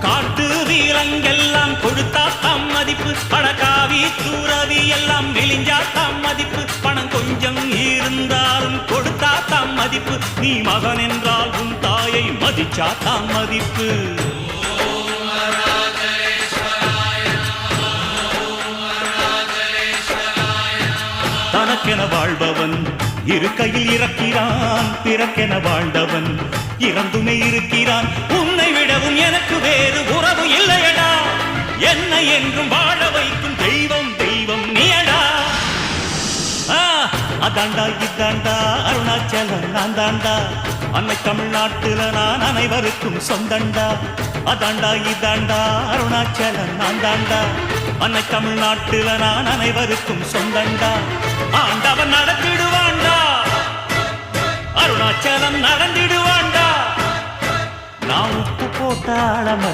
காட்டு வீரங்கெல்லாம் கொடுத்தா தாம் மதிப்பு, பணக்காவி தூரவி எல்லாம் மெலிஞ்சா தாம் மதிப்பு, பணம் கொஞ்சம் இருந்தாலும் கொடுத்தா தாம் மதிப்பு, நீ மகன் என்றால் உன் தாயை மதிச்சா தாம் மதிப்பு. தனக்கென வாழ்பவன் இருக்கையில் இறக்கிறான், பிறக்கென வாழ்ந்தவன் இறந்துமே இருக்கிறான். உன்னை விடவும் எனக்கு வேறு உறவு இல்லையடா, என்னை என்றும் வாழ வைக்கும் தெய்வம் தெய்வம் நீயடா. அதாண்டா இதாண்டா அருணாச்சலம் நான் தாண்டா, அன்னை தமிழ்நாட்டுல நான் அனைவருக்கும் சொந்தண்டா. அதாண்டா இதாண்டா அருணாச்சலம் நான் தாண்டா, அன்னை தமிழ்நாட்டுல நான் அனைவருக்கும் சொந்தண்டா. ஆண்டவன் நடத்திடுவாண்டா, அருணாச்சலம் நடந்திடுவாண்டா. நான் உப்பு போட்டாள